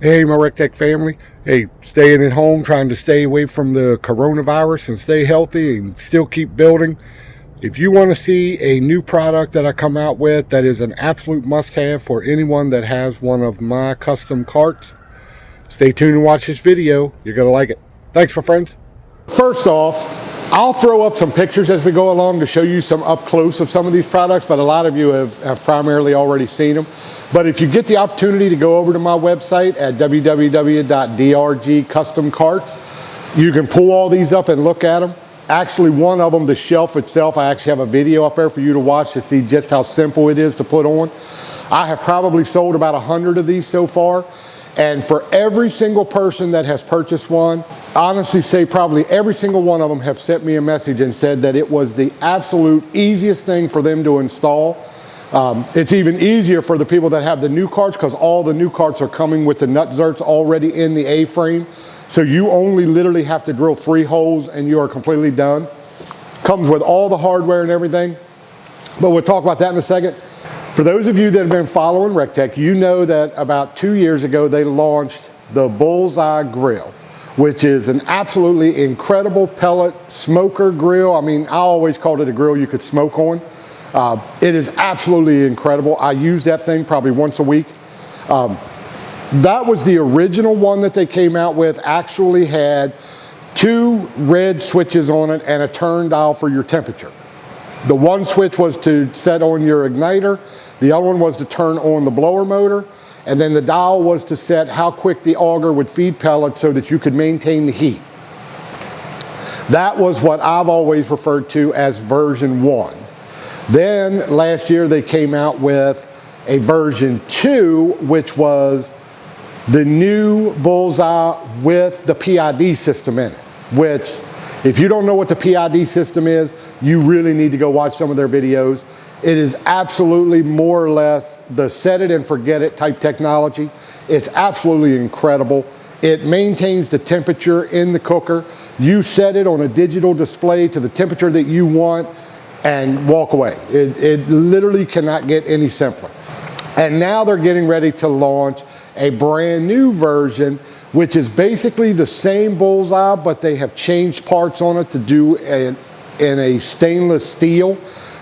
Hey, my Rec Tec family. Hey, staying at home, trying to stay away from the coronavirus and stay healthy and still keep building. If you want to see a new product that I come out with that is an absolute must-have for anyone that has one of my custom carts, stay tuned and watch this video. You're going to like it. Thanks, my friends. First off, I'll throw up some pictures as we go along to show you some up close of some of these products, but a lot of you have primarily already seen them. But if you get the opportunity to go over to my website at www.drgcustomcarts, you can pull all these up and look at them. Actually, one of them, the shelf itself, I actually have a video up there for you to watch to see just how simple it is to put on. I have probably sold about 100 of these so far. And for every single person that has purchased one, honestly say probably every single one of them have sent me a message and said that it was the absolute easiest thing for them to install. It's even easier for the people that have the new carts because all the new carts are coming with the nut zerts already in the A-frame. So you only literally have to drill 3 holes and you are completely done. Comes with all the hardware and everything. But we'll talk about that in a second. For those of you that have been following Rec Tec, you know that about 2 years ago they launched the Bullseye grill, which is an absolutely incredible pellet smoker grill. I mean, I always called it a grill you could smoke on. It is absolutely incredible. I use that thing probably once a week. That was the original one that they came out with. Actually had 2 red switches on it and a turn dial for your temperature. The one switch was to set on your igniter. The other one was to turn on the blower motor. And then the dial was to set how quick the auger would feed pellets so that you could maintain the heat. That was what I've always referred to as version 1. Then last year they came out with a version 2, which was the new Bullseye with the PID system in it, which if you don't know what the PID system is, you really need to go watch some of their videos. It is absolutely more or less the set it and forget it type technology. It's absolutely incredible. It maintains the temperature in the cooker. You set it on a digital display to the temperature that you want and walk away. It literally cannot get any simpler. And now they're getting ready to launch a brand new version, which is basically the same Bullseye, but they have changed parts on it to do in a stainless steel,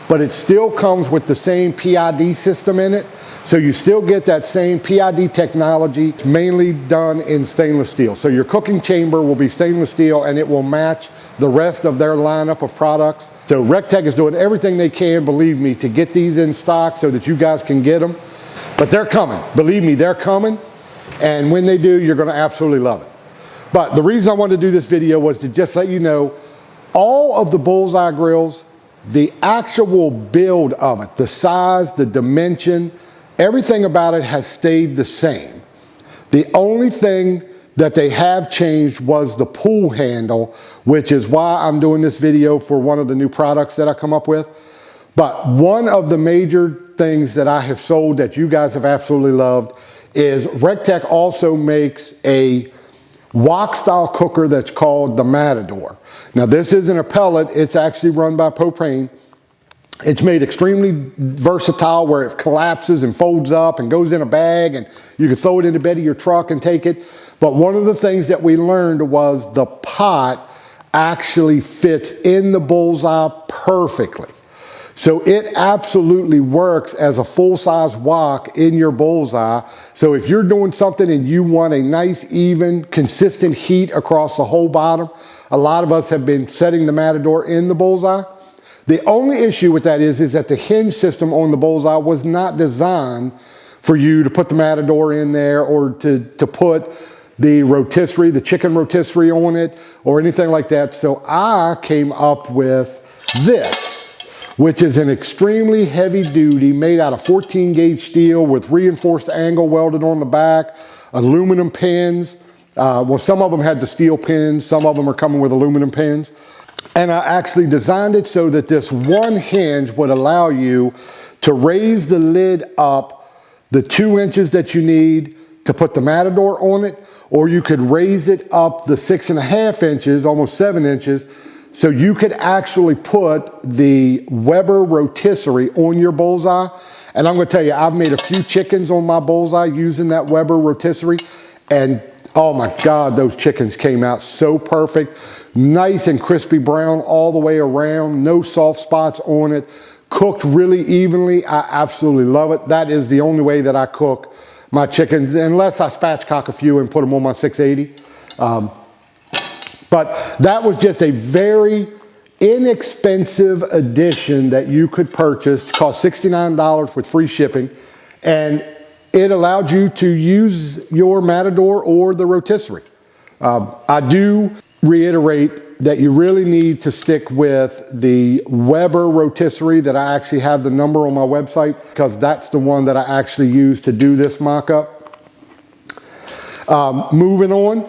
but it still comes with the same PID system in it. So you still get that same PID technology. It's mainly done in stainless steel. So your cooking chamber will be stainless steel and it will match the rest of their lineup of products. So Rec Tec is doing everything they can, believe me, to get these in stock so that you guys can get them. But they're coming. Believe me, they're coming. And when they do, you're going to absolutely love it. But the reason I wanted to do this video was to just let you know all of the Bullseye grills, the actual build of it, the size, the dimension, everything about it has stayed the same. The only thing that they have changed was the pull handle, which is why I'm doing this video for one of the new products that I come up with. But one of the major things that I have sold that you guys have absolutely loved is Rec Tec also makes a wok style cooker that's called the Matador. Now this isn't a pellet, it's actually run by propane. It's made extremely versatile where it collapses and folds up and goes in a bag and you can throw it in the bed of your truck and take it. But one of the things that we learned was the pot actually fits in the Bullseye perfectly. So it absolutely works as a full-size wok in your Bullseye. So if you're doing something and you want a nice, even, consistent heat across the whole bottom, a lot of us have been setting the Matador in the Bullseye. The only issue with that is that the hinge system on the Bullseye was not designed for you to put the Matador in there or to put the rotisserie, the chicken rotisserie on it or anything like that. So I came up with this, which is an extremely heavy duty, made out of 14 gauge steel with reinforced angle welded on the back, aluminum pins. Well, some of them had the steel pins, some of them are coming with aluminum pins. And I actually designed it so that this one hinge would allow you to raise the lid up the 2 inches that you need to put the Matador on it, or you could raise it up the 6.5 inches, almost 7 inches, so you could actually put the Weber rotisserie on your Bullseye. And I'm gonna tell you, I've made a few chickens on my Bullseye using that Weber rotisserie, And oh my God, those chickens came out so perfect. Nice and crispy brown all the way around, no soft spots on it. Cooked really evenly. I absolutely love it. That is the only way that I cook my chickens, unless I spatchcock a few and put them on my 680. But that was just a very inexpensive addition that you could purchase. It cost $69 with free shipping. And it allowed you to use your Matador or the rotisserie. I do reiterate that you really need to stick with the Weber rotisserie that I actually have the number on my website, because that's the one that I actually use to do this mock-up. Moving on,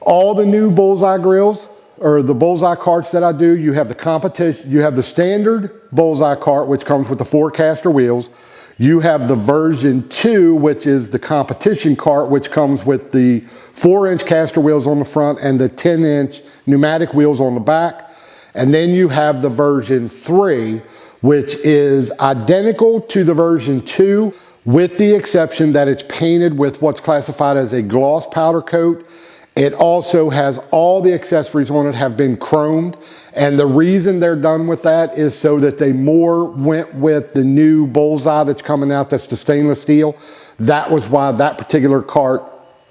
all the new Bullseye grills, or the Bullseye carts that I do, you have the competition, you have the standard Bullseye cart, which comes with the 4 caster wheels. You have the version 2, which is the competition cart, which comes with the 4-inch caster wheels on the front and the 10-inch pneumatic wheels on the back. And then you have the version 3, which is identical to the version 2, with the exception that it's painted with what's classified as a gloss powder coat. It also has all the accessories on it have been chromed. And the reason they're done with that is so that they more went with the new Bullseye that's coming out, that's the stainless steel. That was why that particular cart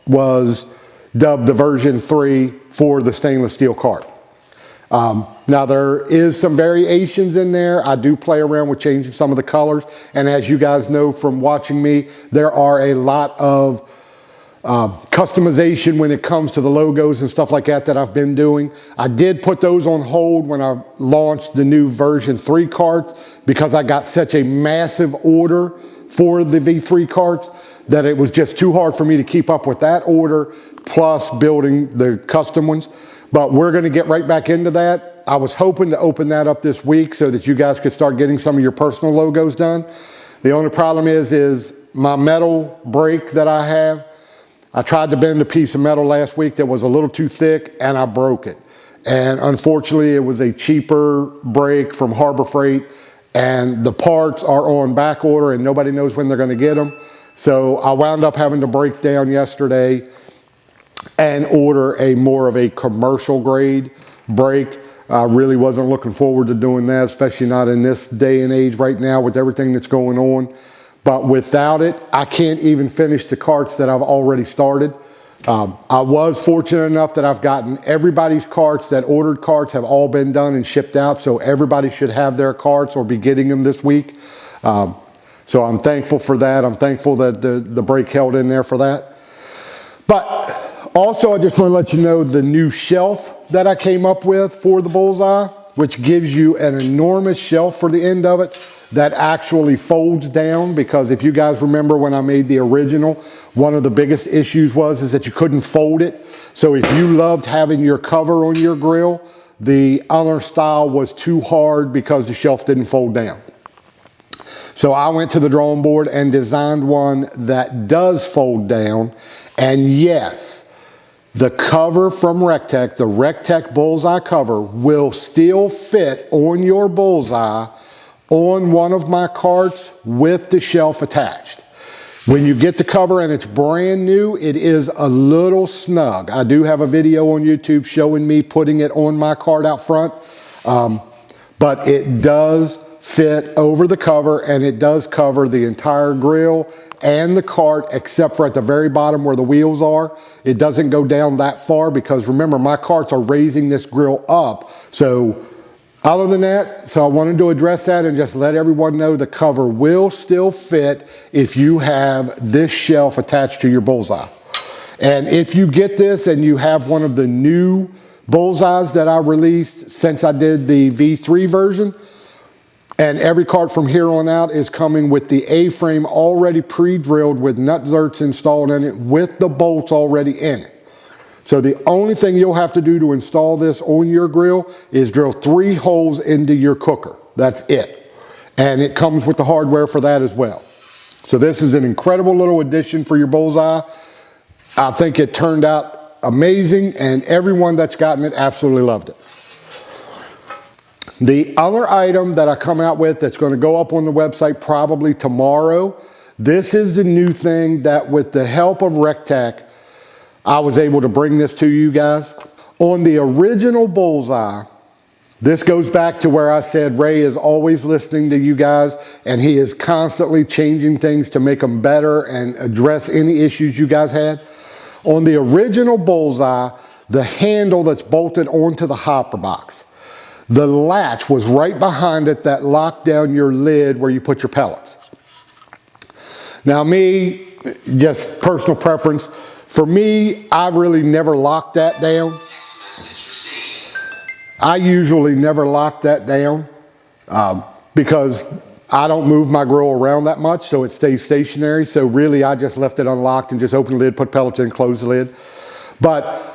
was dubbed the version 3 for the stainless steel cart. Now there is some variations in there. I do play around with changing some of the colors. And as you guys know from watching me, there are a lot of customization when it comes to the logos and stuff like that that I've been doing. I did put those on hold when I launched the new version 3 carts, because I got such a massive order for the V3 carts that it was just too hard for me to keep up with that order, plus building the custom ones. But we're going to get right back into that. I was hoping to open that up this week so that you guys could start getting some of your personal logos done. The only problem is my metal brake that I have. I tried to bend a piece of metal last week that was a little too thick, and I broke it. And unfortunately, it was a cheaper brake from Harbor Freight, and the parts are on back order and nobody knows when they're going to get them. So I wound up having to break down yesterday and order a more of a commercial grade brake. I really wasn't looking forward to doing that, especially not in this day and age right now with everything that's going on. But without it, I can't even finish the carts that I've already started. I was fortunate enough that I've gotten everybody's carts that ordered carts have all been done and shipped out. So everybody should have their carts or be getting them this week. So I'm thankful for that. I'm thankful that the brake held in there for that. But also, I just want to let you know the new shelf that I came up with for the Bullseye, which gives you an enormous shelf for the end of it that actually folds down, because if you guys remember when I made the original, one of the biggest issues was that you couldn't fold it. So if you loved having your cover on your grill, the other style was too hard because the shelf didn't fold down. So I went to the drawing board and designed one that does fold down. And yes, the cover from Rec Tec, the Rec Tec Bullseye cover, will still fit on your Bullseye on one of my carts with the shelf attached. When you get the cover and it's brand new, it is a little snug. I do have a video on YouTube showing me putting it on my cart out front, but it does fit over the cover, and it does cover the entire grill and the cart except for at the very bottom where the wheels are. It doesn't go down that far because remember, my carts are raising this grill up. So other than that, so I wanted to address that and just let everyone know the cover will still fit if you have this shelf attached to your Bullseye. And if you get this and you have one of the new Bullseyes that I released since I did the V3 version, and every cart from here on out is coming with the A-frame already pre-drilled with nut zerts installed in it with the bolts already in it. So the only thing you'll have to do to install this on your grill is drill 3 holes into your cooker. That's it. And it comes with the hardware for that as well. So this is an incredible little addition for your Bullseye. I think it turned out amazing, and everyone that's gotten it absolutely loved it. The other item that I come out with that's going to go up on the website probably tomorrow, this is the new thing that with the help of Rec Tec, I was able to bring this to you guys. On the original Bullseye, this goes back to where I said Ray is always listening to you guys, and he is constantly changing things to make them better and address any issues you guys had. On the original Bullseye, the handle that's bolted onto the hopper box, the latch was right behind it that locked down your lid where you put your pellets. Now me, just personal preference, for me, I really never locked that down. I usually never lock that down because I don't move my grill around that much, so it stays stationary. So really, I just left it unlocked and just opened the lid, put pellets in, closed the lid. But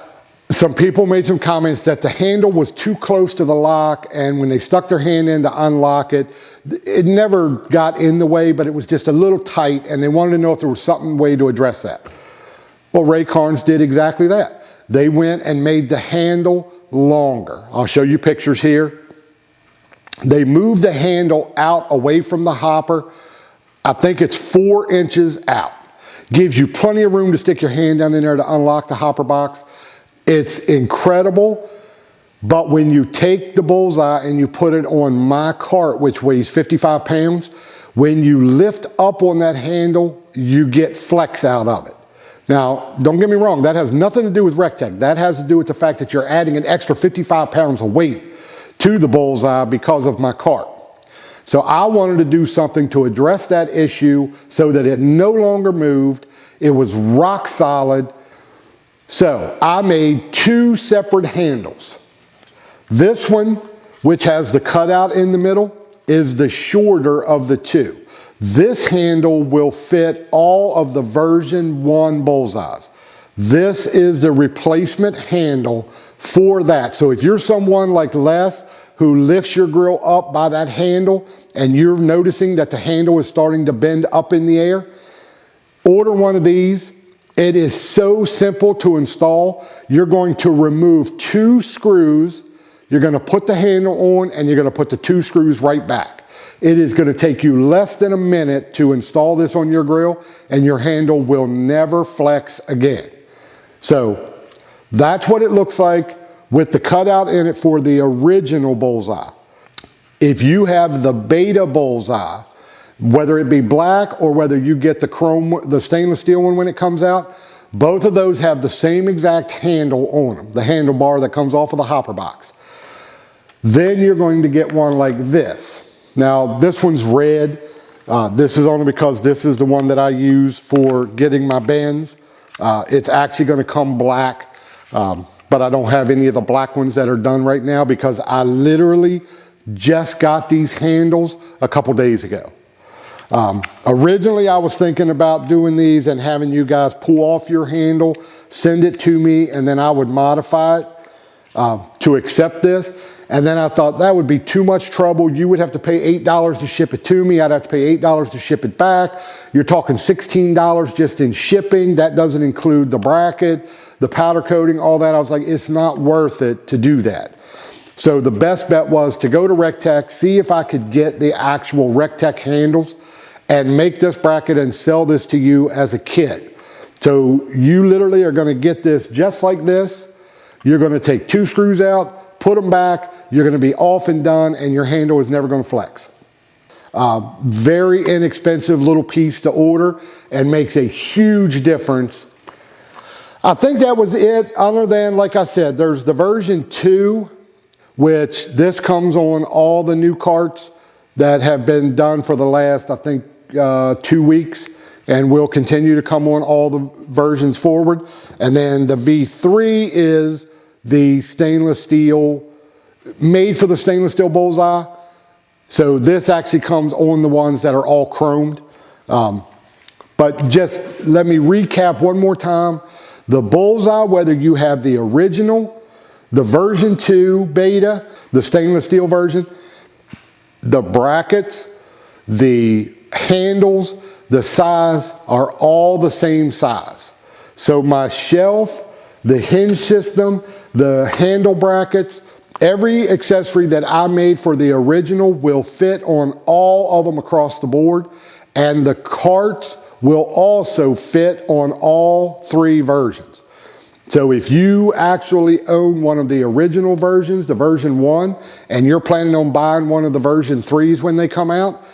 some people made some comments that the handle was too close to the lock, and when they stuck their hand in to unlock it, it never got in the way, but it was just a little tight, and they wanted to know if there was some way to address that. Well, Ray Carnes did exactly that. They went and made the handle longer. I'll show you pictures here. They moved the handle out away from the hopper. I think it's 4 inches out. Gives you plenty of room to stick your hand down in there to unlock the hopper box. It's incredible, but when you take the Bullseye and you put it on my cart, which weighs 55 pounds, when you lift up on that handle, you get flex out of it. Now, don't get me wrong, that has nothing to do with Rec Tec. That has to do with the fact that you're adding an extra 55 pounds of weight to the Bullseye because of my cart. So I wanted to do something to address that issue so that it no longer moved. It was rock solid. So I made 2 separate handles. This one, which has the cutout in the middle, is the shorter of the 2. This handle will fit all of the version 1 Bullseyes. This is the replacement handle for that. So if you're someone like Les who lifts your grill up by that handle and you're noticing that the handle is starting to bend up in the air, order one of these. It is so simple to install. You're going to remove 2 screws. You're going to put the handle on and you're going to put the 2 screws right back. It is going to take you less than a minute to install this on your grill, and your handle will never flex again. So that's what it looks like with the cutout in it for the original Bullseye. If you have the beta Bullseye, whether it be black or whether you get the stainless steel one when it comes out, both of those have the same exact handle on them, the handlebar that comes off of the hopper box. Then you're going to get one like this. Now, this one's red. This is only because this is the one that I use for getting my bends. It's actually going to come black, but I don't have any of the black ones that are done right now because I literally just got these handles a couple days ago. Originally, I was thinking about doing these and having you guys pull off your handle, send it to me, and then I would modify it to accept this. And then I thought that would be too much trouble. You would have to pay $8 to ship it to me. I'd have to pay $8 to ship it back. You're talking $16 just in shipping. That doesn't include the bracket, the powder coating, all that. I was like, it's not worth it to do that. So the best bet was to go to Rec Tec, see if I could get the actual Rec Tec handles and make this bracket and sell this to you as a kit. So you literally are going to get this just like this. You're going to take 2 screws out, put them back. You're going to be off and done, and your handle is never going to flex. Very inexpensive little piece to order and makes a huge difference. I think that was it, other than, like I said, there's the version 2, which this comes on all the new carts that have been done for the last, I think, 2 weeks, and will continue to come on all the versions forward. And then the V3 is the stainless steel, made for the stainless steel Bullseye. So this actually comes on the ones that are all chromed. But just let me recap one more time. The Bullseye, whether you have the original, the version 2 beta, the stainless steel version, the brackets, the handles, the size are all the same size. So my shelf, the hinge system, the handle brackets, every accessory that I made for the original will fit on all of them across the board, and the carts will also fit on all 3 versions. So if you actually own one of the original versions, the version 1, and you're planning on buying one of the version 3s when they come out,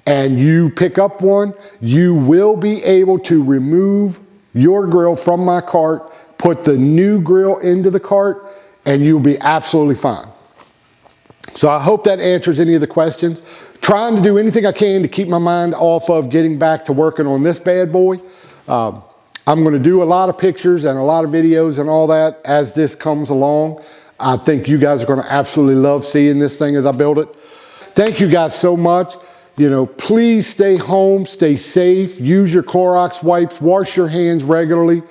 and you pick up one, you will be able to remove your grill from my cart, put the new grill into the cart, and you'll be absolutely fine. So I hope that answers any of the questions. Trying to do anything I can to keep my mind off of getting back to working on this bad boy. I'm going to do a lot of pictures and a lot of videos and all that as this comes along. I think you guys are going to absolutely love seeing this thing as I build it. Thank you guys so much. You know, please stay home, stay safe, use your Clorox wipes, wash your hands regularly.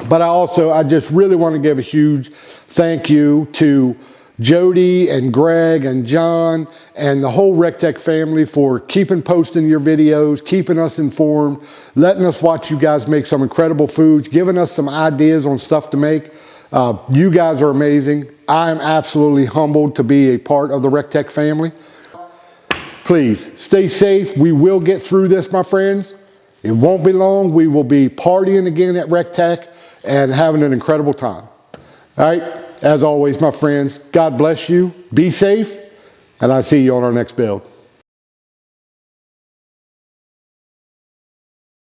But I just really want to give a huge thank you to Jody and Greg and John and the whole Rec Tec family for keeping posting your videos, keeping us informed, letting us watch you guys make some incredible foods, giving us some ideas on stuff to make. You guys are amazing. I am absolutely humbled to be a part of the Rec Tec family. Please stay safe. We will get through this, my friends. It won't be long. We will be partying again at Rec Tec and having an incredible time. All right. As always, my friends, God bless you. Be safe. And I'll see you on our next build.